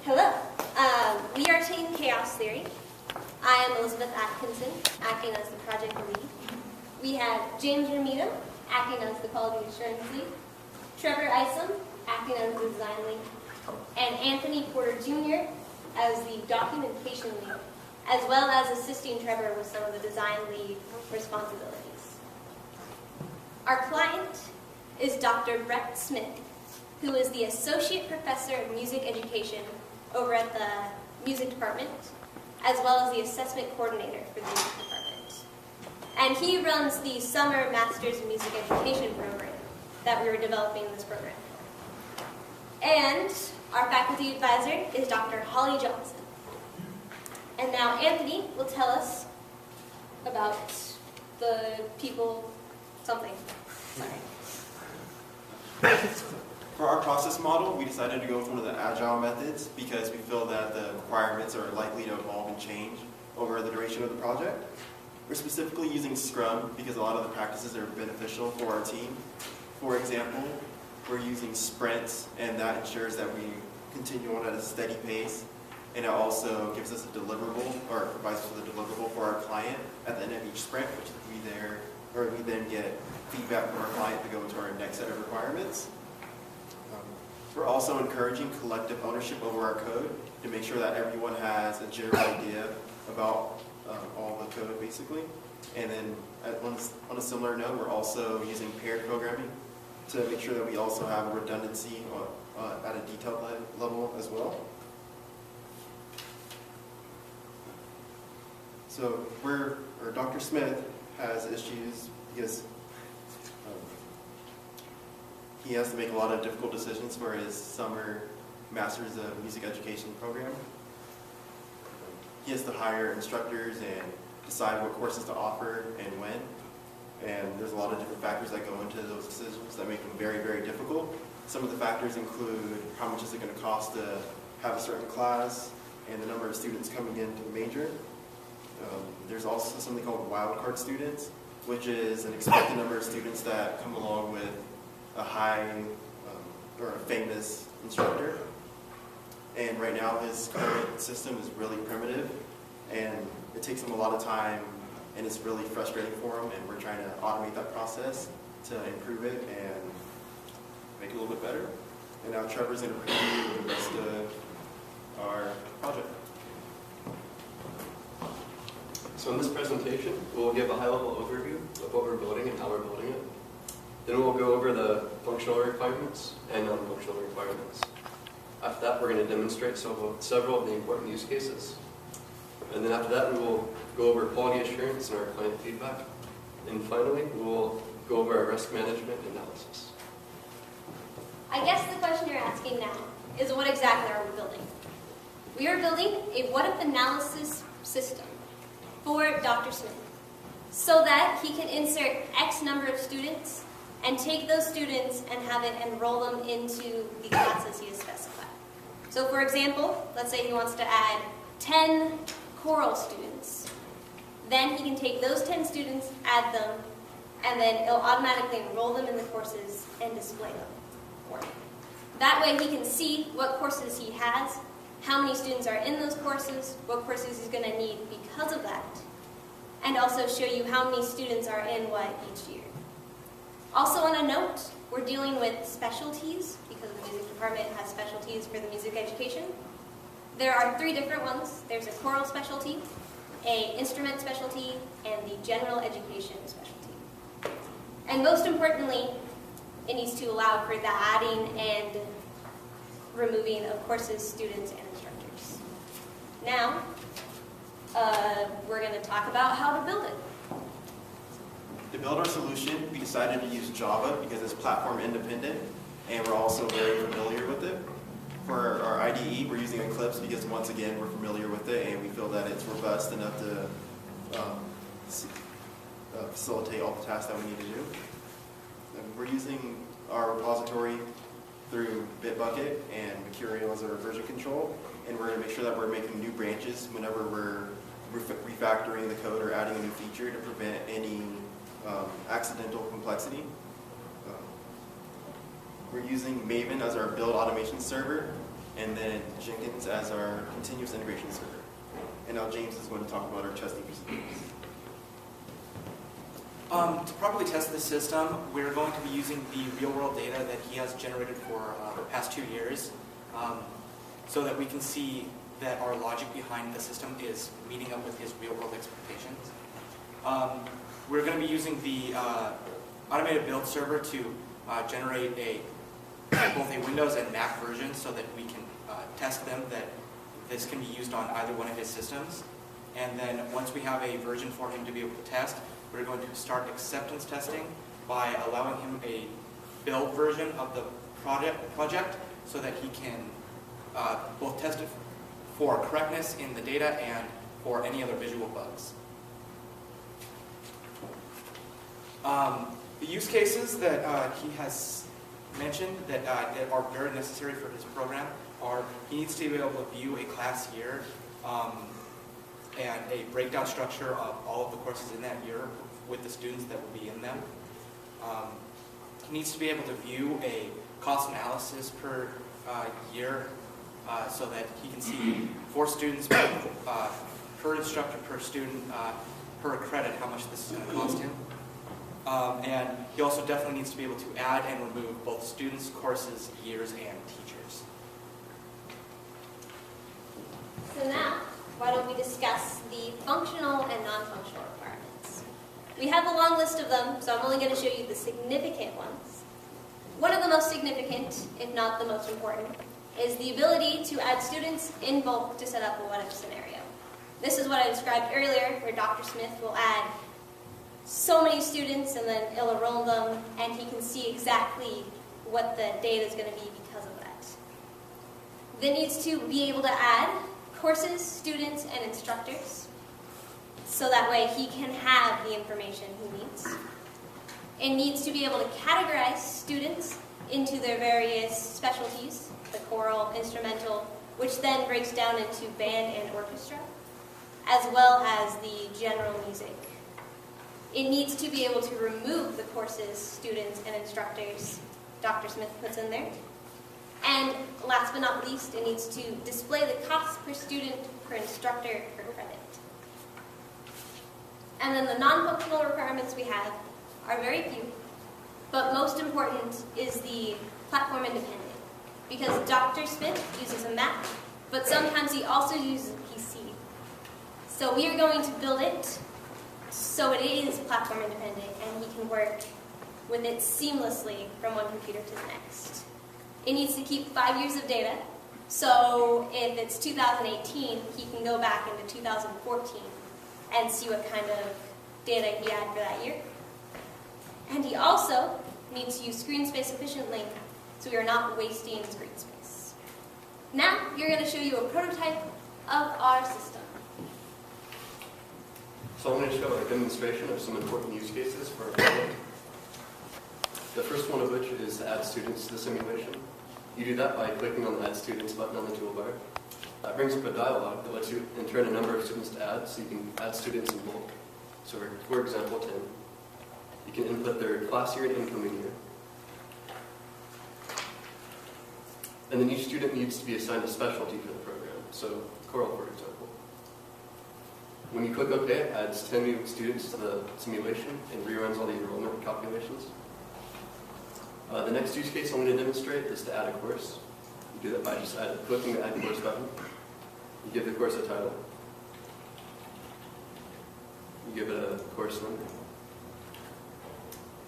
Hello. We are Team Chaos Theory. I am Elizabeth Atkinson, acting as the project lead. We have James Ramito, acting as the quality assurance lead, Trevor Isom, acting as the design lead, and Anthony Porter Jr. as the documentation lead, as well as assisting Trevor with some of the design lead responsibilities. Our client is Dr. Brett Smith, who is the Associate Professor of Music Education over at the Music Department, as well as the Assessment Coordinator for the Music Department. And he runs the Summer Masters in Music Education program that we were developing in this program. And our faculty advisor is Dr. Holly Johnson. And now Anthony will tell us about the people something. Sorry. For our process model, we decided to go with one of the agile methods because we feel that the requirements are likely to evolve and change over the duration of the project. We're specifically using Scrum because a lot of the practices are beneficial for our team. For example, we're using sprints, and that ensures that we continue on at a steady pace, and it also gives us a deliverable, or provides us with a deliverable for our client at the end of each sprint, which we then get feedback from our client to go into our next set of requirements. We're also encouraging collective ownership over our code to make sure that everyone has a general idea about all the code, basically. And then on a similar note, we're also using paired programming to make sure that we also have a redundancy at a detailed level as well. So Dr. Smith has issues because he has to make a lot of difficult decisions for his summer Masters of Music Education program. He has to hire instructors and decide what courses to offer and when. And there's a lot of different factors that go into those decisions that make them very, very difficult. Some of the factors include how much is it going to cost to have a certain class and the number of students coming into the major. There's also something called wildcard students, which is an expected number of students that come along with a high or a famous instructor. And right now his current system is really primitive, and it takes him a lot of time, and it's really frustrating for him, and we're trying to automate that process to improve it and make it a little bit better. And now Trevor's going to preview the rest of our project. So in this presentation, we'll give a high-level overview of what we're building and how we're building it. Then we'll go over the functional requirements and non-functional requirements. After that, we're going to demonstrate several of the important use cases. And then after that, we will go over quality assurance and our client feedback. And finally, we will go over our risk management analysis. I guess the question you're asking now is, what exactly are we building? We are building a what-if analysis system for Dr. Smith so that he can insert X number of students and take those students and have it enroll them into the classes he has specified. So for example, let's say he wants to add 10 choral students. Then he can take those 10 students, add them, and then it'll automatically enroll them in the courses and display them for him. That way he can see what courses he has, how many students are in those courses, what courses he's going to need because of that, and also show you how many students are in what each year. Also on a note, we're dealing with specialties because the music department has specialties for the music education. There are 3 different ones. There's a choral specialty, an instrument specialty, and the general education specialty. And most importantly, it needs to allow for the adding and removing of courses, students, and instructors. Now, we're going to talk about how to build it. To build our solution, we decided to use Java because it's platform independent, and we're also very familiar with it. For our IDE, we're using Eclipse because, once again, we're familiar with it, and we feel that it's robust enough to facilitate all the tasks that we need to do. And we're using our repository through Bitbucket and Mercurial as our version control, and we're going to make sure that we're making new branches whenever we're refactoring the code or adding a new feature to prevent any accidental complexity. We're using Maven as our build automation server, and then Jenkins as our continuous integration server. And now James is going to talk about our testing procedures. To properly test the system, we're going to be using the real-world data that he has generated for the past 2 years, so that we can see that our logic behind the system is meeting up with his real-world expectations. We're going to be using the automated build server to generate both a Windows and Mac version so that we can test them that this can be used on either one of his systems. And then once we have a version for him to be able to test, we're going to start acceptance testing by allowing him a build version of the project so that he can both test it for correctness in the data and for any other visual bugs. The use cases that he has mentioned that are very necessary for his program are he needs to be able to view a class year and a breakdown structure of all of the courses in that year with the students that will be in them. He needs to be able to view a cost analysis per year so that he can see for students per instructor, per student, per credit how much this is going to cost him. And he also definitely needs to be able to add and remove both students, courses, years, and teachers. So now, why don't we discuss the functional and non-functional requirements? We have a long list of them, so I'm only going to show you the significant ones. One of the most significant, if not the most important, is the ability to add students in bulk to set up a what-if scenario. This is what I described earlier, where Dr. Smith will add so many students and then he'll enroll them, and he can see exactly what the data is going to be because of that. Then needs to be able to add courses, students, and instructors, so that way he can have the information he needs. It needs to be able to categorize students into their various specialties, the choral, instrumental, which then breaks down into band and orchestra, as well as the general music. It needs to be able to remove the courses, students, and instructors Dr. Smith puts in there. And last but not least, it needs to display the cost per student, per instructor, per credit. And then the non-functional requirements we have are very few, but most important is the platform independent. Because Dr. Smith uses a Mac, but sometimes he also uses a PC. So we are going to build it so it is platform independent and he can work with it seamlessly from one computer to the next. It needs to keep 5 years of data, so if it's 2018, he can go back into 2014 and see what kind of data he had for that year. And he also needs to use screen space efficiently, so we are not wasting screen space. Now, we're going to show you a prototype of our system. So I'm going to show a demonstration of some important use cases for our project. The first one of which is to add students to the simulation. You do that by clicking on the Add Students button on the toolbar. That brings up a dialog that lets you enter in a number of students to add, so you can add students in bulk. So for example, 10. You can input their class year and incoming year. And then each student needs to be assigned a specialty for the program, so choral, for example. When you click OK, it adds 10 new students to the simulation and reruns all the enrollment calculations. The next use case I'm going to demonstrate is to add a course. You do that by just clicking the Add Course button. You give the course a title. You give it a course number.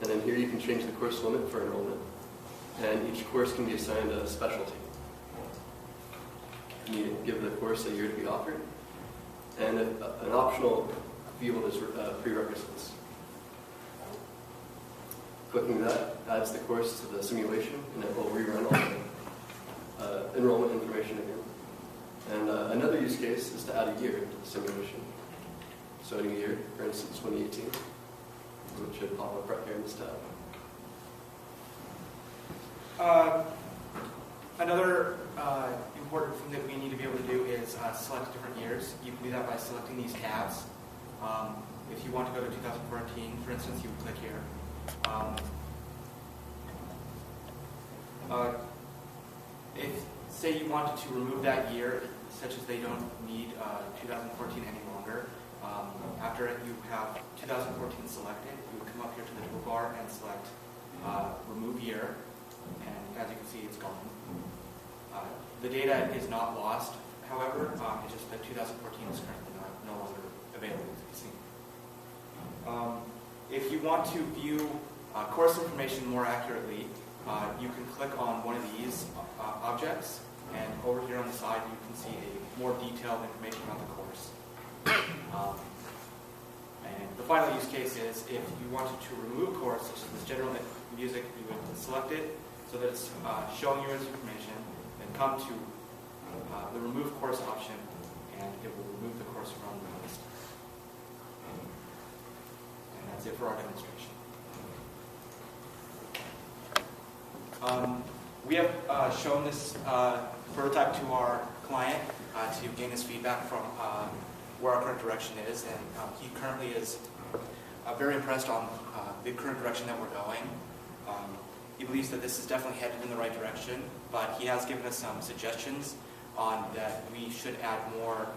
And then here you can change the course limit for enrollment. And each course can be assigned a specialty. You give the course a year to be offered. And an optional field is prerequisites. Clicking that adds the course to the simulation, and it will rerun all the enrollment information again. And another use case is to add a year to the simulation. So a new year, for instance, 2018, which should pop up right here in this tab. Another important thing that we need to be able to do is select different years. You can do that by selecting these tabs. If you want to go to 2014, for instance, you would click here. say you wanted to remove that year, such as they don't need 2014 any longer, after you have 2014 selected, you would come up here to the toolbar and select remove year, and as you can see, it's gone. The data is not lost, however, it's just that 2014 is currently no longer available to be seen. If you want to view course information more accurately, you can click on one of these objects, and over here on the side you can see a more detailed information about the course. And the final use case is if you wanted to remove a course, such as this general music, you would select it so that it's showing you its information, and come to the remove course option, and it will remove the course from the list. And that's it for our demonstration. We have shown this prototype to our client to gain his feedback from where our current direction is, and he currently is very impressed on the current direction that we're going. He believes that this is definitely headed in the right direction, but he has given us some suggestions on that we should add more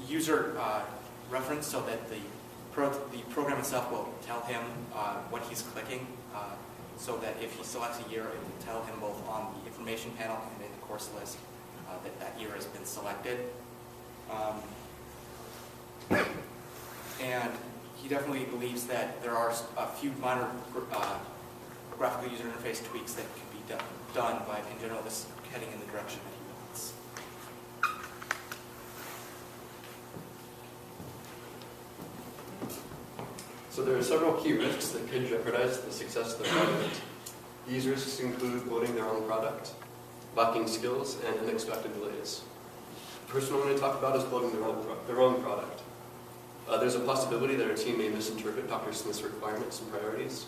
user reference so that the program itself will tell him what he's clicking, so that if he selects a year, it will tell him both on the information panel and in the course list that year has been selected. And he definitely believes that there are a few minor graphical user interface tweaks that can be done, but in general, this is heading in the direction that he wants. So there are several key risks that could jeopardize the success of the project. These risks include building their own product, lacking skills, and unexpected delays. The first one I'm going to talk about is building their own product. There's a possibility that our team may misinterpret Dr. Smith's requirements and priorities,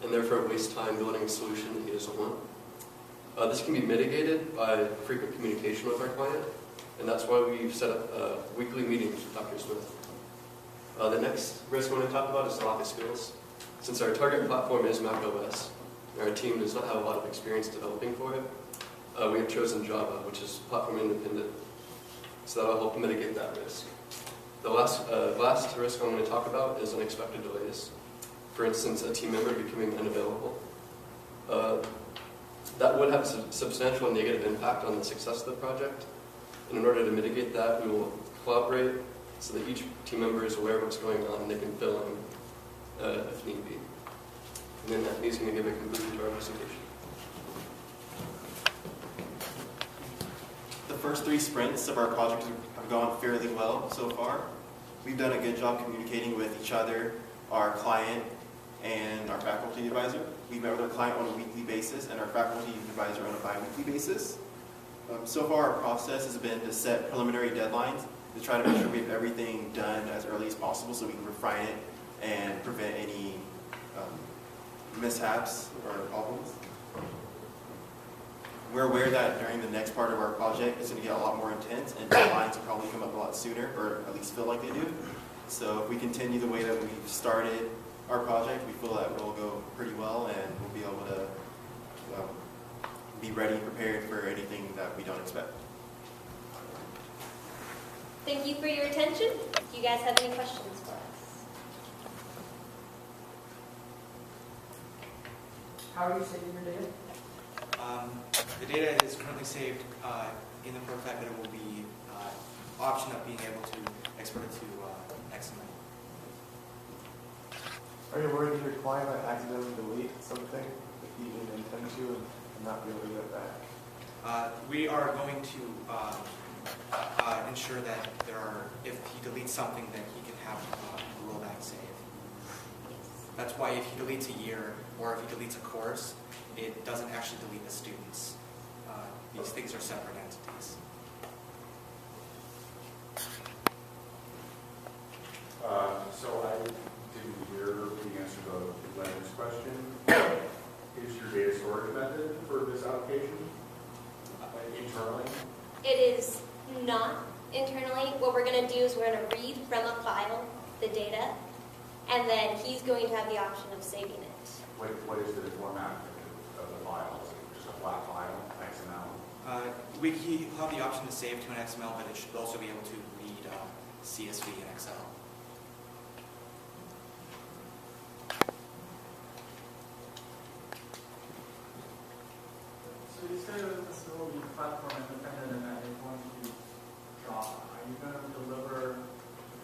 and therefore waste time building a solution that he doesn't want. This can be mitigated by frequent communication with our client, and that's why we've set up weekly meetings with Dr. Smith. The next risk I want to talk about is lack of skills. Since our target platform is macOS, and our team does not have a lot of experience developing for it, we have chosen Java, which is platform independent. So that'll help mitigate that risk. The last risk I'm going to talk about is unexpected delays. For instance, a team member becoming unavailable. That would have a substantial negative impact on the success of the project. And in order to mitigate that, we will collaborate so that each team member is aware of what's going on and they can fill in if need be. And then he's going to give a conclusion to our presentation. The first 3 sprints of our project have gone fairly well so far. We've done a good job communicating with each other, our client, and our faculty advisor. We met with our client on a weekly basis and our faculty advisor on a bi-weekly basis. So far, our process has been to set preliminary deadlines to try to make sure we have everything done as early as possible so we can refine it and prevent any mishaps or problems. We're aware that during the next part of our project, it's going to get a lot more intense, and deadlines will probably come up a lot sooner, or at least feel like they do. So if we continue the way that we've started our project, we feel that we'll go pretty well, and we'll be able to be ready and prepared for anything that we don't expect. Thank you for your attention. Do you guys have any questions for us? How are you saving your data? The data is currently saved in the prototype, but it will be option of being able to export it to XML. Are you worried that your client might accidentally delete something if he didn't intend to and not be able to get it back? We are going to ensure that if he deletes something, that he can have a rollback save. That's why if he deletes a year or if he deletes a course, it doesn't actually delete the students. These things are separate entities. So I didn't hear the answer to Leonard's question. Is your data storage method for this application internally? It is not internally. What we're going to do is we're going to read from a file the data, and then he's going to have the option of saving it. What is the format of the file? Is it just a flat file, XML? He'll have the option to save to an XML, but it should also be able to read CSV and Excel. So you say that this will be platform independent and that you're going to use Java. Are you going to deliver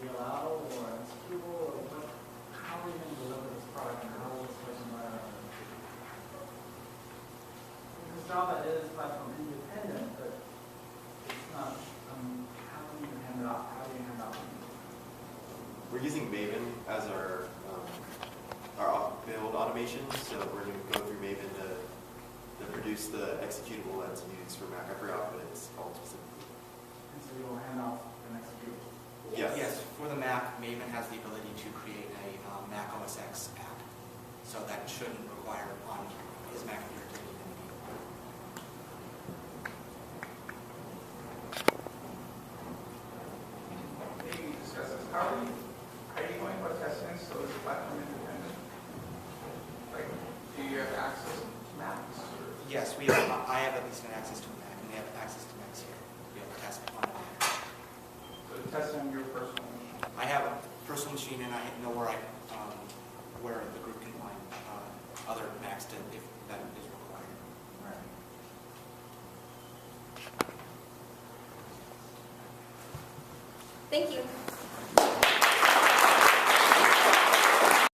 VLL or executable or what? How are you going to deliver this product and how will this place environment? Because Java is platform independent, but it's not. How do you hand it off? How do you hand off? We're using Maven as our build automation, so we're going to go through Maven to produce the executable that's used for Mac. I forgot what it's called specifically. And so you'll hand off an executable. Yes. For the Mac, Maven has the ability to create a Mac OS X app. So that shouldn't require on his Mac computer to be Maybe you discuss this. How are you going about testing so it's platform independent? Like, do you have access to Macs? Or? Yes, I have at least an access to a Mac, and they have access to Macs here to be able to test on a Mac. So testing your personal machine? I have a personal machine, and I know where where the group can find other Macs if that is required. Right. Thank you.